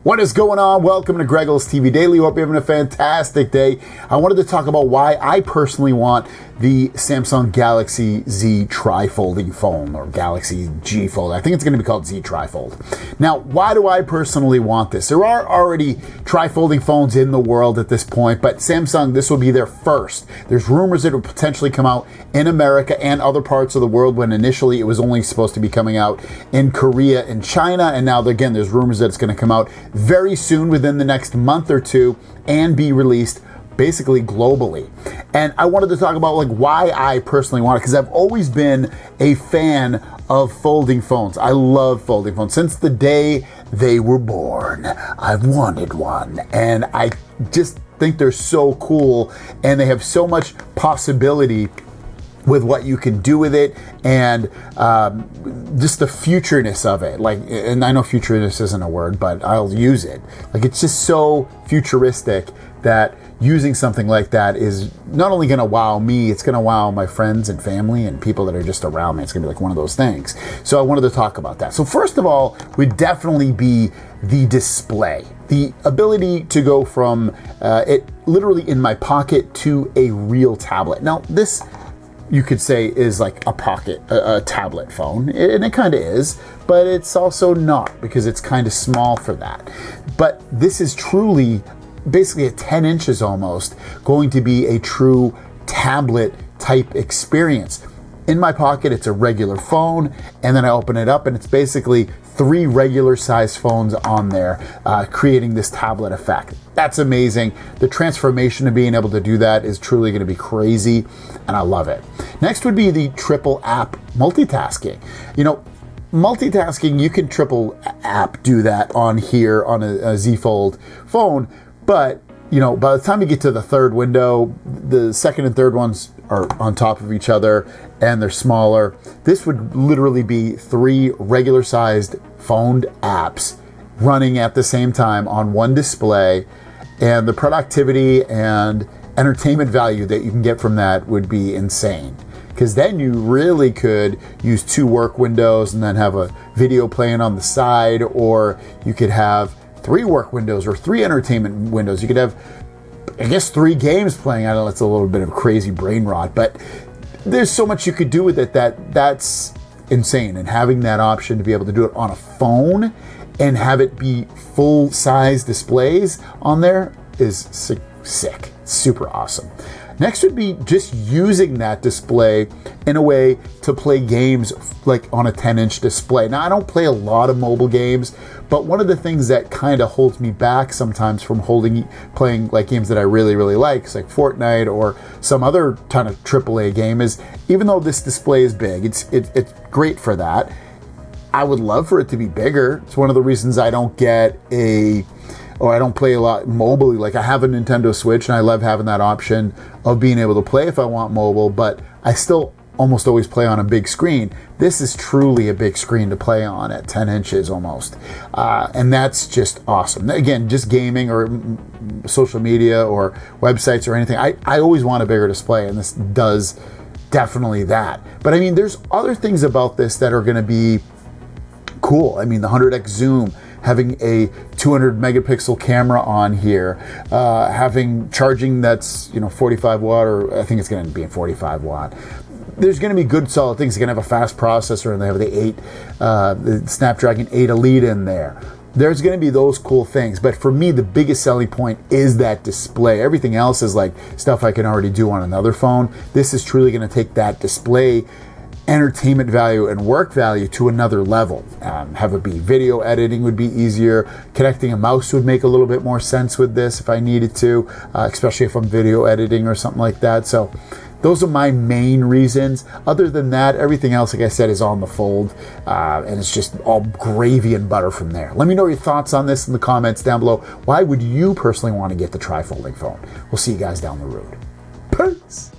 What is going on? Welcome to Greggles TV Daily. Hope you're having a fantastic day. I wanted to talk about why I personally want the Samsung Galaxy Z TriFolding phone, or Galaxy G Fold. I think it's going to be called Z TriFold. Now, why do I personally want this? There are already TriFolding phones in the world at this point, but Samsung, this will be their first. There's rumors that it will potentially come out in America and other parts of the world, when initially it was only supposed to be coming out in Korea and China, and now again there's rumors that it's going to come out very soon, within the next month or two, and be released basically globally. And I wanted to talk about why I personally want it, because I've always been a fan of folding phones. I love folding phones. Since the day they were born, I've wanted one, and I just think they're so cool, and they have so much possibility with what you can do with it, and just the futureness of it. And I know futureness isn't a word, but I'll use it. It's just so futuristic that using something like that is not only gonna wow me, it's gonna wow my friends and family and people that are just around me. It's gonna be one of those things. So I wanted to talk about that. So first of all, would definitely be the display. The ability to go from it literally in my pocket to a real tablet. Now this, you could say, is like a tablet phone, and it kind of is, but it's also not, because it's kind of small for that. But this is truly, basically at 10 inches almost, going to be a true tablet type experience. In my pocket, it's a regular phone, and then I open it up and it's basically 3 regular size phones on there, creating this tablet effect. That's amazing. The transformation of being able to do that is truly going to be crazy, and I love it. Next would be the triple app multitasking. Multitasking, you can triple app do that on here on a Z Fold phone, but by the time you get to the third window, the second and third ones are on top of each other and they're smaller. This would literally be 3 regular sized phoned apps running at the same time on one display, and the productivity and entertainment value that you can get from that would be insane. Because then you really could use 2 work windows and then have a video playing on the side, or you could have 3 work windows or 3 entertainment windows. You could have, I guess, 3 games playing. I know that's a little bit of crazy brain rot, but there's so much you could do with it that's insane. And having that option to be able to do it on a phone and have it be full-size displays on there is sick. Super awesome. Next would be just using that display in a way to play games on a 10-inch display. Now, I don't play a lot of mobile games, but one of the things that kind of holds me back sometimes from playing games that I really, really like Fortnite or some other ton of AAA game, is even though this display is big, it's great for that. I would love for it to be bigger. It's one of the reasons I don't I don't play a lot mobily. I have a Nintendo Switch, and I love having that option of being able to play if I want mobile, but I still almost always play on a big screen. This is truly a big screen to play on at 10 inches almost. And that's just awesome. Again, just gaming or social media or websites or anything, I always want a bigger display, and this does definitely that. But I mean, there's other things about this that are going to be cool. I mean, the 100x zoom, having a 200 megapixel camera on here, having charging that's 45 watt, or I think it's going to be a 45 watt. There's going to be good solid things. They're going to have a fast processor, and they have the Snapdragon 8 Elite in there. There's going to be those cool things, but for me, the biggest selling point is that display. Everything else is stuff I can already do on another phone. This is truly going to take that display entertainment value and work value to another level. Have it be video editing would be easier. Connecting a mouse would make a little bit more sense with this if I needed to, especially if I'm video editing or something like that. So those are my main reasons. Other than that, everything else, like I said, is on the fold, and it's just all gravy and butter from there. Let me know your thoughts on this in the comments down below. Why would you personally want to get the TriFolding phone? We'll see you guys down the road. Peace!